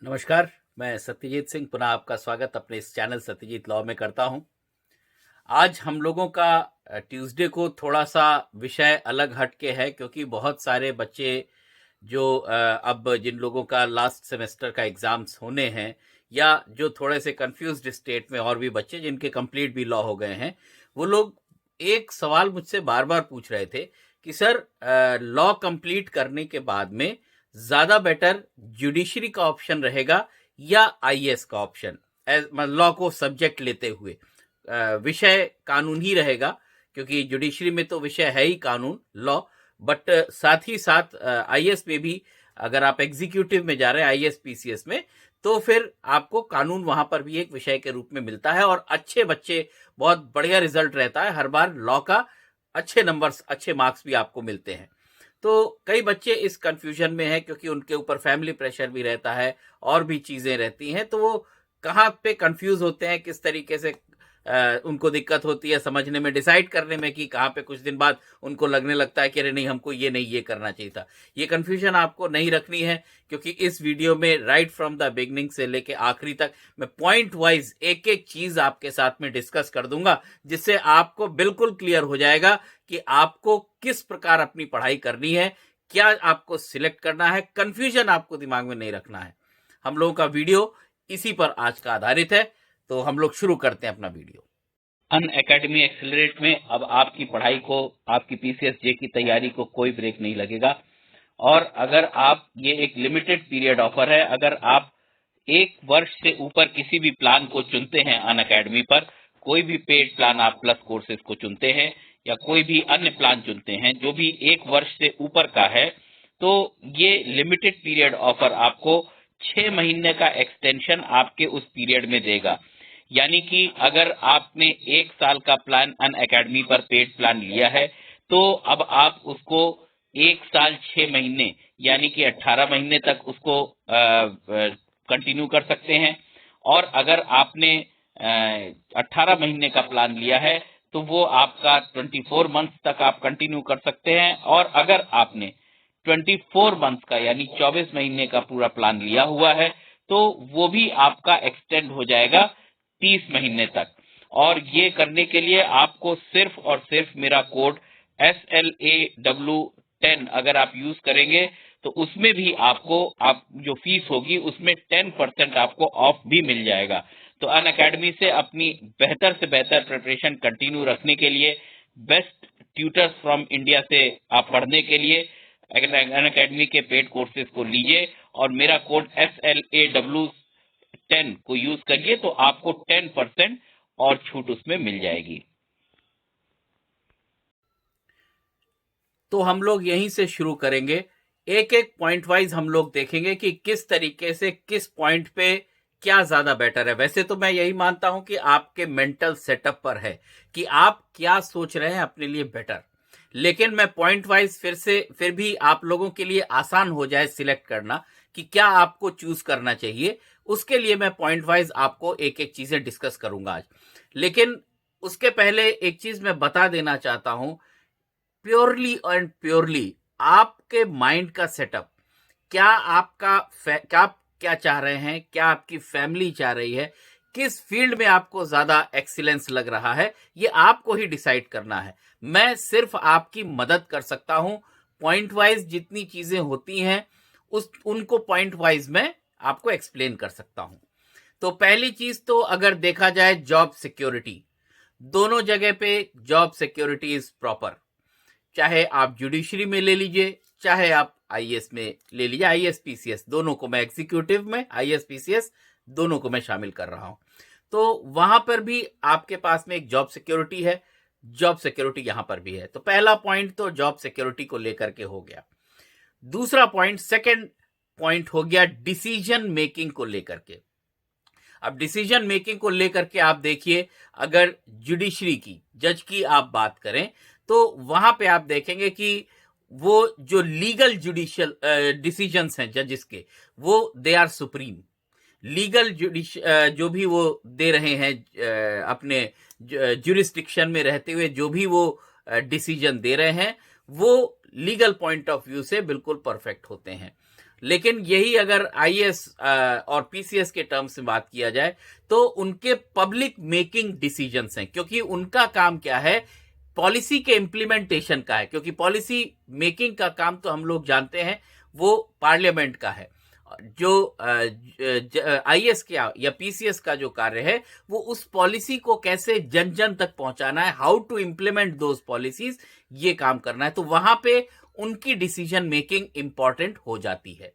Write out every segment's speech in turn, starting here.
नमस्कार, मैं सत्यजीत सिंह पुनः आपका स्वागत अपने इस चैनल सत्यजीत लॉ में करता हूं। आज हम लोगों का ट्यूसडे को थोड़ा-सा विषय अलग हट के है क्योंकि बहुत सारे बच्चे जो अब जिन लोगों का लास्ट सेमेस्टर का एग्ज़ाम्स होने हैं या जो थोड़े से कन्फ्यूज़्ड स्टेट में और भी बच्चे जिनके कंप्लीट भी लॉ हो गए हैं, वो लोग एक सवाल मुझसे बार-बार पूछ रहे थे कि सर लॉ कंप्लीट करने के बाद में ज़्यादा बेटर जुडिशरी का ऑप्शन रहेगा या आईएएस का ऑप्शन लॉ को सब्जेक्ट लेते हुए विषय कानून ही रहेगा क्योंकि जुडिशरी में तो विषय है ही कानून लॉ, बट साथ ही साथ आईएएस में भी अगर आप एग्जीक्यूटिव में जा रहे हैं आईएएस पीसीएस में तो फिर आपको कानून वहां पर भी एक विषय के रूप में मिलता है और अच्छे बच्चे बहुत बढ़िया रिजल्ट रहता है हर बार लॉ का, अच्छे नंबर्स अच्छे मार्क्स भी आपको मिलते हैं। तो कई बच्चे इस कंफ्यूजन में है क्योंकि उनके ऊपर फैमिली प्रेशर भी रहता है और भी चीजें रहती हैं, तो वो कहाँ पे कंफ्यूज होते हैं, किस तरीके से उनको दिक्कत होती है समझने में, डिसाइड करने में कि कहाँ पे कुछ दिन बाद उनको लगने लगता है कि अरे नहीं हमको ये नहीं ये करना चाहिए था। ये कंफ्यूजन आपको नहीं रखनी है क्योंकि इस वीडियो में राइट फ्रॉम द बिगनिंग से लेके आखिरी तक मैं पॉइंट वाइज एक एक चीज आपके साथ में डिस्कस कर दूंगा जिससे आपको बिल्कुल क्लियर हो जाएगा कि आपको किस प्रकार अपनी पढ़ाई करनी है, क्या आपको सिलेक्ट करना है, कंफ्यूजन आपको दिमाग में नहीं रखना है। हम लोगों का वीडियो इसी पर आज का आधारित है, तो हम लोग शुरू करते हैं अपना वीडियो। अन अकेडमी एक्सेलरेट में अब आपकी पढ़ाई को, आपकी पीसीएस जे की तैयारी को कोई ब्रेक नहीं लगेगा। और अगर आप, ये एक लिमिटेड पीरियड ऑफर है, अगर आप एक वर्ष से ऊपर किसी भी प्लान को चुनते हैं अन अकेडमी पर, कोई भी पेड प्लान आप प्लस कोर्सेज को चुनते हैं या कोई भी अन्य प्लान चुनते हैं जो भी एक वर्ष से ऊपर का है, तो ये लिमिटेड पीरियड ऑफर आपको 6 महीने का एक्सटेंशन आपके उस पीरियड में देगा। यानी कि अगर आपने 1 साल का प्लान अन अकेडमी पर पेड प्लान लिया है तो अब आप उसको 1 साल 6 महीने यानी कि 18 महीने तक उसको कंटिन्यू कर सकते हैं। और अगर आपने 18 महीने का प्लान लिया है तो वो आपका 24 मंथ्स तक आप कंटिन्यू कर सकते हैं। और अगर आपने 24 मंथ्स का यानी 24 महीने का पूरा प्लान लिया हुआ है तो वो भी आपका एक्सटेंड हो जाएगा 30 महीने तक। और ये करने के लिए आपको सिर्फ और सिर्फ मेरा कोड SLAW10 अगर आप यूज करेंगे तो उसमें भी आपको आप जो फीस होगी उसमें 10% आपको ऑफ भी मिल जाएगा। तो अन अकेडमी से अपनी बेहतर से बेहतर प्रिपरेशन कंटिन्यू रखने के लिए, बेस्ट ट्यूटर्स फ्रॉम इंडिया से आप पढ़ने के लिए अन अकेडमी के पेड कोर्सेज को लीजिए और मेरा कोड SLAW10 को यूज करिए तो आपको 10% और छूट उसमें मिल जाएगी। तो हम लोग यहीं से शुरू करेंगे, एक एक पॉइंट वाइज हम लोग देखेंगे कि किस तरीके से किस पॉइंट पे क्या ज्यादा बेटर है। वैसे तो मैं यही मानता हूं कि आपके मेंटल सेटअप पर है कि आप क्या सोच रहे हैं अपने लिए बेटर, लेकिन मैं पॉइंट वाइज फिर भी आप लोगों के लिए आसान हो जाए सिलेक्ट करना कि क्या आपको चूज करना चाहिए, उसके लिए मैं पॉइंट वाइज आपको एक एक चीजें डिस्कस करूंगा आज। लेकिन उसके पहले एक चीज मैं बता देना चाहता हूं, प्योरली एंड प्योरली आपके माइंड का सेटअप, क्या आपका क्या आप क्या चाह रहे हैं, क्या आपकी फैमिली चाह रही है, किस फील्ड में आपको ज्यादा एक्सीलेंस लग रहा है, ये आपको ही डिसाइड करना है। मैं सिर्फ आपकी मदद कर सकता हूं, पॉइंट वाइज जितनी चीजें होती हैं उनको पॉइंट वाइज मैं आपको एक्सप्लेन कर सकता हूं। तो पहली चीज तो अगर देखा जाए जॉब सिक्योरिटी, दोनों जगह पे जॉब सिक्योरिटी इज प्रॉपर। चाहे आप जुडिशरी में ले लीजिए, चाहे आप आईएएस में ले लीजिए, आईएएस पीसीएस दोनों को मैं, एग्जीक्यूटिव में आईएएस पीसीएस दोनों को मैं शामिल कर रहा हूं। तो वहां पर भी आपके पास में एक जॉब सिक्योरिटी है, जॉब सिक्योरिटी यहां पर भी है। तो पहला पॉइंट तो जॉब सिक्योरिटी को लेकर के हो गया। दूसरा पॉइंट, सेकंड पॉइंट हो गया डिसीजन मेकिंग को लेकर के। अब डिसीजन मेकिंग को लेकर के आप देखिए, अगर जुडिशरी की, जज की आप बात करें तो वहां पे आप देखेंगे कि वो जो लीगल जुडिशियल डिसीजंस हैं जजेस के, वो दे आर सुप्रीम। लीगल जो भी वो दे रहे हैं अपने जुरिस्डिक्शन में रहते हुए जो भी वो डिसीजन दे रहे हैं वो लीगल पॉइंट ऑफ व्यू से बिल्कुल परफेक्ट होते हैं। लेकिन यही अगर आईएएस और पीसीएस के टर्म्स में बात किया जाए तो उनके पब्लिक मेकिंग डिसीजंस हैं, क्योंकि उनका काम क्या है, पॉलिसी के इम्प्लीमेंटेशन का है। क्योंकि पॉलिसी मेकिंग का काम तो हम लोग जानते हैं वो पार्लियामेंट का है। जो आईएएस या पीसीएस का जो कार्य है वो उस पॉलिसी को कैसे जन जन तक पहुंचाना है, how to implement those policies, ये काम करना है। तो वहां पे उनकी डिसीजन मेकिंग इंपॉर्टेंट हो जाती है।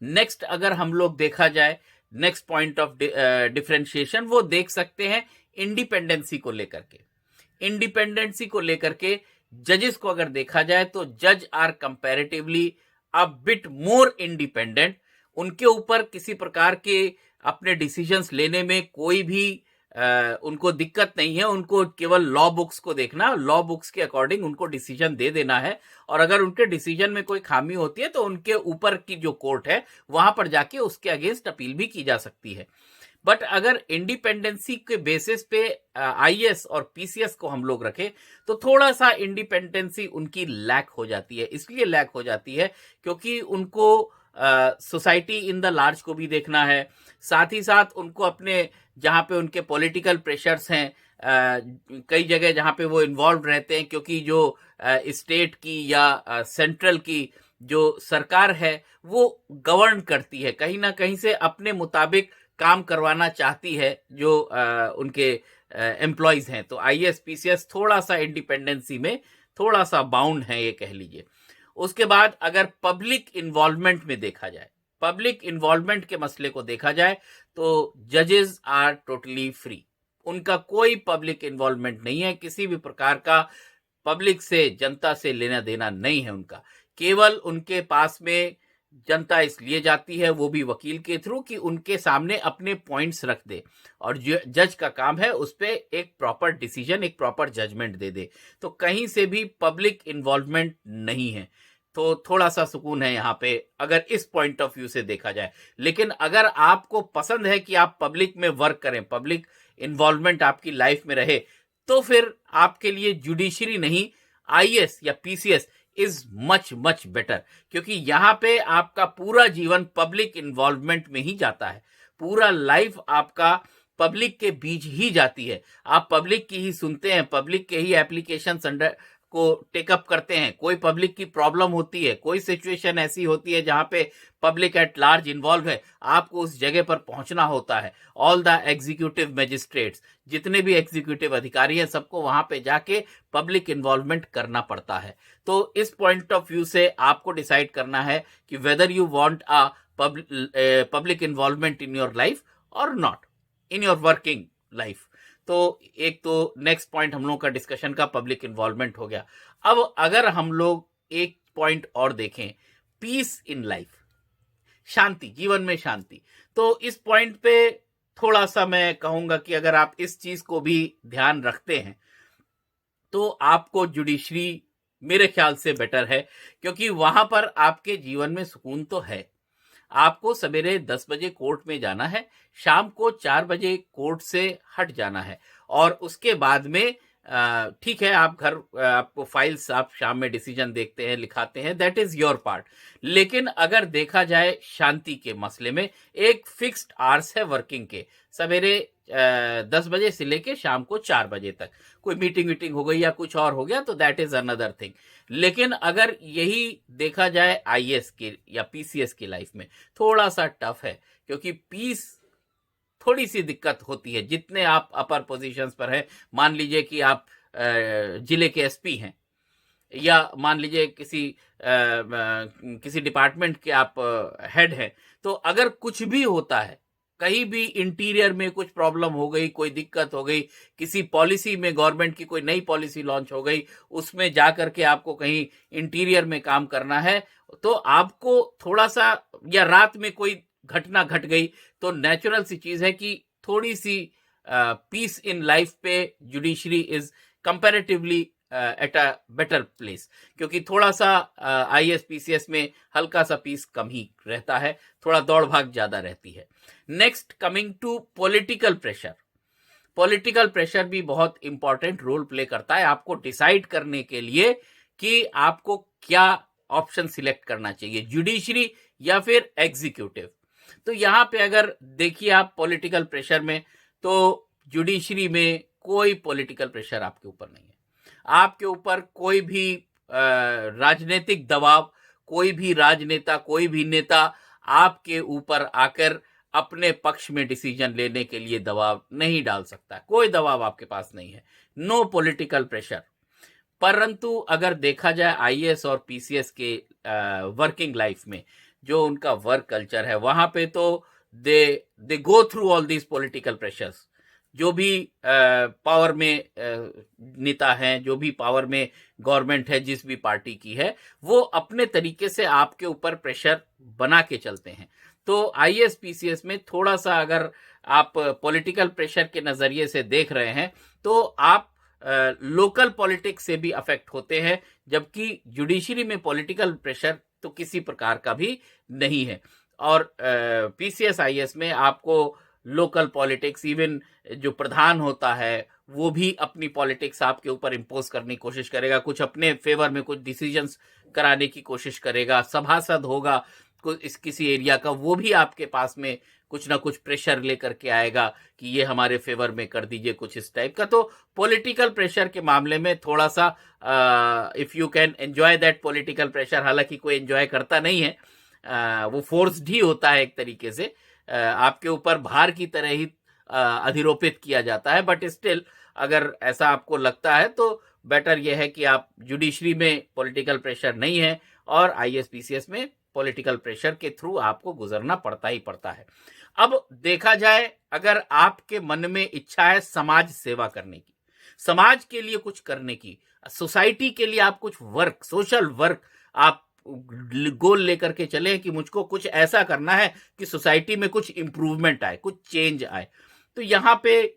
नेक्स्ट अगर हम लोग देखा जाए, नेक्स्ट पॉइंट ऑफ डिफरेंशिएशन वो देख सकते हैं इंडिपेंडेंसी को लेकर के। इंडिपेंडेंसी को लेकर के जजेस को अगर देखा जाए तो जज are comparatively a bit more independent. उनके ऊपर किसी प्रकार के अपने डिसीजंस लेने में कोई भी उनको दिक्कत नहीं है। उनको केवल लॉ बुक्स को देखना, लॉ बुक्स के अकॉर्डिंग उनको डिसीजन दे देना है, और अगर उनके डिसीजन में कोई खामी होती है तो उनके ऊपर की जो कोर्ट है वहां पर जाके उसके अगेंस्ट अपील भी की जा सकती है। बट अगर इंडिपेंडेंसी के बेसिस पे आईएएस और पीसीएस को हम लोग रखें तो थोड़ा सा इंडिपेंडेंसी उनकी लैक हो जाती है। इसलिए लैक हो जाती है क्योंकि उनको सोसाइटी इन द लार्ज को भी देखना है, साथ ही साथ उनको अपने जहाँ पे उनके पॉलिटिकल प्रेशर्स हैं, कई जगह जहाँ पे वो इन्वॉल्व रहते हैं, क्योंकि जो स्टेट की या सेंट्रल की जो सरकार है वो गवर्न करती है, कहीं ना कहीं से अपने मुताबिक काम करवाना चाहती है जो उनके एम्प्लॉयज हैं। तो आईएएस पीसीएस थोड़ा सा इंडिपेंडेंसी में थोड़ा सा बाउंड है, ये कह लीजिए। उसके बाद अगर पब्लिक इन्वॉल्वमेंट में देखा जाए, पब्लिक इन्वॉल्वमेंट के मसले को देखा जाए तो जजेस आर टोटली फ्री। उनका कोई पब्लिक इन्वॉल्वमेंट नहीं है, किसी भी प्रकार का पब्लिक से, जनता से लेना देना नहीं है उनका। केवल उनके पास में जनता इसलिए जाती है, वो भी वकील के थ्रू, कि उनके सामने अपने पॉइंट्स रख दे, और जज का काम है उस पर एक प्रॉपर डिसीजन, एक प्रॉपर जजमेंट दे दे। तो कहीं से भी पब्लिक इन्वॉल्वमेंट नहीं है, तो थोड़ा सा सुकून है यहाँ पे अगर इस पॉइंट ऑफ व्यू से देखा जाए। लेकिन अगर आपको पसंद है कि आप पब्लिक में वर्क करें, पब्लिक इन्वॉल्वमेंट आपकी लाइफ में रहे, तो फिर आपके लिए जुडिशरी नहीं, आईएएस या PCS is much much better. क्योंकि यहाँ पे आपका पूरा जीवन पब्लिक इन्वॉल्वमेंट में ही जाता है, पूरा लाइफ आपका पब्लिक के बीच ही जाती है। आप पब्लिक की ही सुनते हैं, पब्लिक के ही एप्लीकेशन अंडर को टेकअप करते हैं। कोई पब्लिक की प्रॉब्लम होती है, कोई सिचुएशन ऐसी होती है जहां पे पब्लिक एट लार्ज इन्वॉल्व है, आपको उस जगह पर पहुंचना होता है। ऑल द एग्जीक्यूटिव मैजिस्ट्रेट्स, जितने भी एग्जीक्यूटिव अधिकारी हैं, सबको वहां पे जाके पब्लिक इन्वॉल्वमेंट करना पड़ता है। तो इस पॉइंट ऑफ व्यू से आपको डिसाइड करना है कि whether you want a public involvement in your life और not in your working life. तो एक तो नेक्स्ट पॉइंट हम लोग का डिस्कशन का पब्लिक इन्वॉल्वमेंट हो गया। अब अगर हम लोग एक पॉइंट और देखें, पीस इन लाइफ, शांति, जीवन में शांति, तो इस पॉइंट पे थोड़ा सा मैं कहूंगा कि अगर आप इस चीज को भी ध्यान रखते हैं तो आपको जुडिशरी मेरे ख्याल से बेटर है, क्योंकि वहां पर आपके जीवन में सुकून तो है। आपको सवेरे 10 बजे कोर्ट में जाना है, शाम को 4 बजे कोर्ट से हट जाना है, और उसके बाद में ठीक है, आप घर, आपको फाइल्स, आप शाम में डिसीजन देखते हैं, लिखाते हैं, दैट इज योर पार्ट। लेकिन अगर देखा जाए शांति के मसले में, एक फिक्स्ड आवर्स है वर्किंग के, सवेरे 10 बजे से लेके शाम को 4 बजे तक। कोई मीटिंग वीटिंग हो गई या कुछ और हो गया तो दैट इज अनदर थिंग। लेकिन अगर यही देखा जाए आईएएस के या पीसीएस की लाइफ में, थोड़ा सा टफ है, क्योंकि पीस थोड़ी सी दिक्कत होती है। जितने आप अपर पोजीशंस पर हैं, मान लीजिए कि आप जिले के एसपी हैं, या मान लीजिए किसी डिपार्टमेंट के आप हेड हैं, तो अगर कुछ भी होता है, कहीं भी इंटीरियर में कुछ प्रॉब्लम हो गई, कोई दिक्कत हो गई, किसी पॉलिसी में गवर्नमेंट की कोई नई पॉलिसी लॉन्च हो गई, उसमें जाकर के आपको कहीं इंटीरियर में काम करना है, तो आपको थोड़ा सा, या रात में कोई घटना घट गई, तो नेचुरल सी चीज है कि थोड़ी सी पीस इन लाइफ पे judiciary is comparatively at a better place, क्योंकि थोड़ा सा आईएएस पीसीएस में हल्का सा पीस कम ही रहता है, थोड़ा दौड़ भाग ज्यादा रहती है। Next, coming to political pressure. Political pressure भी बहुत इंपॉर्टेंट रोल प्ले करता है आपको डिसाइड करने के लिए कि आपको क्या ऑप्शन सिलेक्ट करना चाहिए, जुडिशरी या फिर एग्जीक्यूटिव। तो यहाँ पे अगर देखिए आप पॉलिटिकल प्रेशर में, तो जुडिशरी में कोई पॉलिटिकल प्रेशर आपके ऊपर नहीं है। आपके ऊपर कोई भी राजनीतिक दबाव, कोई भी राजनेता, कोई भी नेता आपके ऊपर आकर अपने पक्ष में डिसीजन लेने के लिए दबाव नहीं डाल सकता। कोई दबाव आपके पास नहीं है, नो पॉलिटिकल प्रेशर। परंतु अगर देखा जाए आईएएस और पीसीएस के वर्किंग लाइफ में, जो उनका वर्क कल्चर है, वहां पे तो they go through all these political pressures. जो भी पावर में नेता हैं, जो भी पावर में गवर्नमेंट है, जिस भी पार्टी की है, वो अपने तरीके से आपके ऊपर प्रेशर बना के चलते हैं। तो आईएएस पीसीएस में थोड़ा सा अगर आप पॉलिटिकल प्रेशर के नजरिए से देख रहे हैं, तो आप लोकल पॉलिटिक्स से भी अफेक्ट होते हैं, जबकि जुडिशरी में पॉलिटिकल प्रेशर तो किसी प्रकार का भी नहीं है। और पीसीएस आईएएस में आपको लोकल पॉलिटिक्स, इवन जो प्रधान होता है वो भी अपनी पॉलिटिक्स आपके ऊपर इम्पोज करने की कोशिश करेगा, कुछ अपने फेवर में कुछ डिसीजंस कराने की कोशिश करेगा। सभासद होगा इस किसी एरिया का, वो भी आपके पास में कुछ ना कुछ प्रेशर लेकर के आएगा कि ये हमारे फेवर में कर दीजिए, कुछ इस टाइप का। तो पॉलिटिकल प्रेशर के मामले में थोड़ा सा if you can enjoy that political pressure, हालांकि कोई एंजॉय करता नहीं है, वो फोर्स्ड ही होता है एक तरीके से, आपके ऊपर भार की तरह ही अधिरोपित किया जाता है। बट स्टिल अगर ऐसा आपको लगता है तो बेटर यह है कि आप जुडिशरी में पॉलिटिकल प्रेशर नहीं है और आईएएस पीसीएस में पॉलिटिकल प्रेशर के थ्रू आपको गुजरना पड़ता ही पड़ता है। अब देखा जाए, अगर आपके मन में इच्छा है समाज सेवा करने की, समाज के लिए कुछ करने की, सोसाइटी के लिए आप कुछ वर्क, सोशल वर्क आप गोल लेकर के चले कि मुझको कुछ ऐसा करना है कि सोसाइटी में कुछ इंप्रूवमेंट आए, कुछ चेंज आए, तो यहाँ पे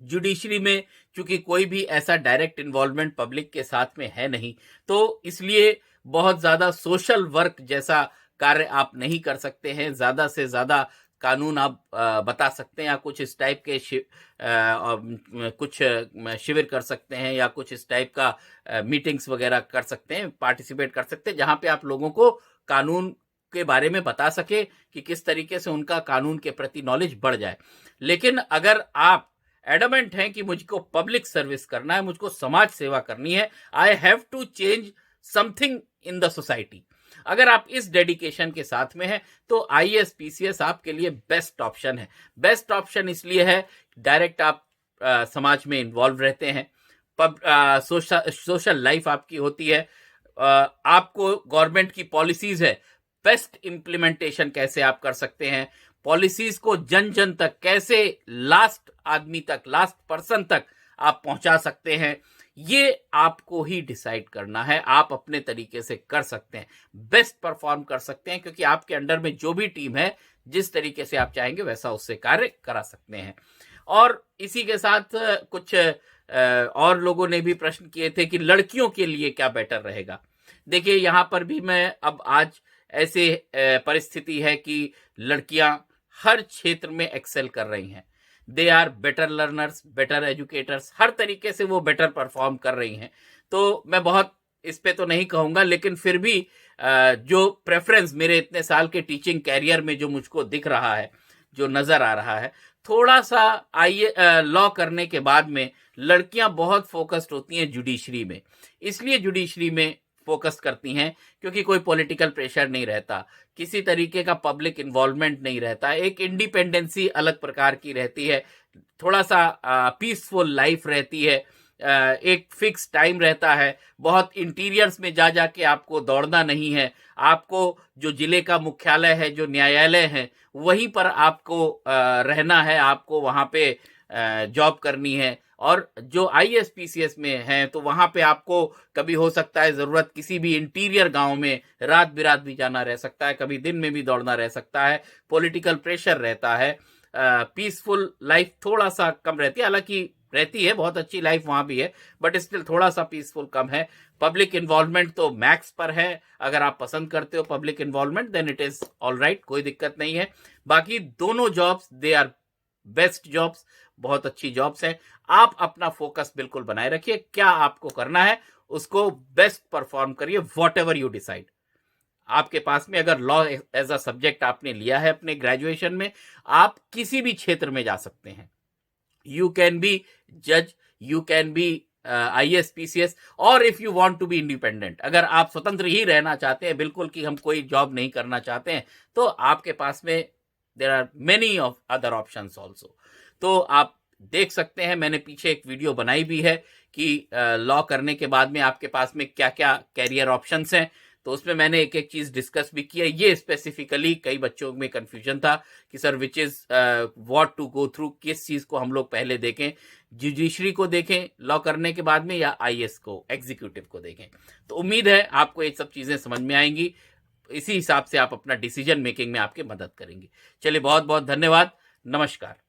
जुडिशरी में चूंकि कोई भी ऐसा डायरेक्ट इन्वॉल्वमेंट पब्लिक के साथ में है नहीं, तो इसलिए बहुत ज्यादा सोशल वर्क जैसा कार्य आप नहीं कर सकते हैं। ज्यादा से ज्यादा कानून आप बता सकते हैं, या कुछ इस टाइप के कुछ शिविर कर सकते हैं, या कुछ इस टाइप का मीटिंग्स वगैरह कर सकते हैं, पार्टिसिपेट कर सकते हैं, जहां पे आप लोगों को कानून के बारे में बता सके कि किस तरीके से उनका कानून के प्रति नॉलेज बढ़ जाए। लेकिन अगर आप एडमेंट हैं कि मुझको पब्लिक सर्विस करना है, मुझको समाज सेवा करनी है, I have to change something in the society, अगर आप इस डेडिकेशन के साथ में हैं, तो आईएएस पीसीएस आपके लिए बेस्ट ऑप्शन है। बेस्ट ऑप्शन इसलिए है, डायरेक्ट आप समाज में इन्वॉल्व रहते हैं, सोशल लाइफ आपकी होती है, आपको गवर्नमेंट की पॉलिसीज है, बेस्ट इंप्लीमेंटेशन कैसे आप कर सकते हैं, पॉलिसीज को जन जन तक कैसे, लास्ट आदमी तक, लास्ट पर्सन तक आप पहुंचा सकते हैं, ये आपको ही डिसाइड करना है। आप अपने तरीके से कर सकते हैं, बेस्ट परफॉर्म कर सकते हैं, क्योंकि आपके अंडर में जो भी टीम है, जिस तरीके से आप चाहेंगे वैसा उससे कार्य करा सकते हैं। और इसी के साथ कुछ और लोगों ने भी प्रश्न किए थे कि लड़कियों के लिए क्या बेटर रहेगा। देखिए, यहां पर भी मैं अब आज ऐसे परिस्थिति है कि लड़कियां हर क्षेत्र में एक्सेल कर रही हैं, they are better learners, better educators, हर तरीके से वो बेटर परफॉर्म कर रही हैं। तो मैं बहुत इस पे तो नहीं कहूंगा, लेकिन फिर भी जो प्रेफरेंस मेरे इतने साल के टीचिंग कैरियर में जो मुझको दिख रहा है, जो नजर आ रहा है, थोड़ा सा लॉ करने के बाद में लड़कियां बहुत फोकस्ड होती हैं जुडिशरी में। इसलिए जुडिशरी में फोकस करती हैं क्योंकि कोई पॉलिटिकल प्रेशर नहीं रहता, किसी तरीके का पब्लिक इन्वॉल्वमेंट नहीं रहता, एक इंडिपेंडेंसी अलग प्रकार की रहती है, थोड़ा सा पीसफुल लाइफ रहती है, एक फिक्स टाइम रहता है, बहुत इंटीरियर्स में जा जाके आपको दौड़ना नहीं है, आपको जो जिले का मुख्यालय है, जो न्यायालय है, वहीं पर आपको रहना है, आपको वहां पे जॉब करनी है। और जो आईएएस पीसीएस में है तो वहां पे आपको कभी हो सकता है जरूरत किसी भी इंटीरियर गांव में रात बिरात भी जाना रह सकता है, कभी दिन में भी दौड़ना रह सकता है, पॉलिटिकल प्रेशर रहता है, पीसफुल लाइफ थोड़ा सा कम रहती है, हालांकि रहती है, बहुत अच्छी लाइफ वहां भी है, बट स्टिल थोड़ा सा पीसफुल कम है। पब्लिक इन्वॉल्वमेंट तो मैक्स पर है, अगर आप पसंद करते हो public involvement then it is all right, कोई दिक्कत नहीं है। बाकी दोनों jobs they are best jobs, बहुत अच्छी जॉब्स हैं। आप अपना फोकस बिल्कुल बनाए रखिए, क्या आपको करना है उसको बेस्ट परफॉर्म करिए, व्हाटएवर यू डिसाइड। आपके पास में अगर लॉ एज अ सब्जेक्ट आपने लिया है अपने ग्रेजुएशन में, आप किसी भी क्षेत्र में जा सकते हैं। यू कैन बी जज, you can be IAS PCS, और if you want to be independent, अगर आप स्वतंत्र ही रहना चाहते हैं बिल्कुल कि हम कोई जॉब नहीं करना चाहते हैं, तो आपके पास में there are many of other options also. तो आप देख सकते हैं, मैंने पीछे एक वीडियो बनाई भी है कि लॉ करने के बाद में आपके पास में क्या क्या कैरियर ऑप्शंस हैं, तो उसमें मैंने एक एक चीज डिस्कस भी किया। ये स्पेसिफिकली कई बच्चों में कंफ्यूजन था कि sir which is what to go through, किस चीज को हम लोग पहले देखें, जुडिशरी को देखें लॉ करने के बाद में, या IAS को, एग्जीक्यूटिव को देखें। तो उम्मीद है आपको ये सब चीजें समझ में आएंगी, इसी हिसाब से आप अपना डिसीजन मेकिंग में आपके मदद करेंगी। चलिए, बहुत बहुत धन्यवाद, नमस्कार।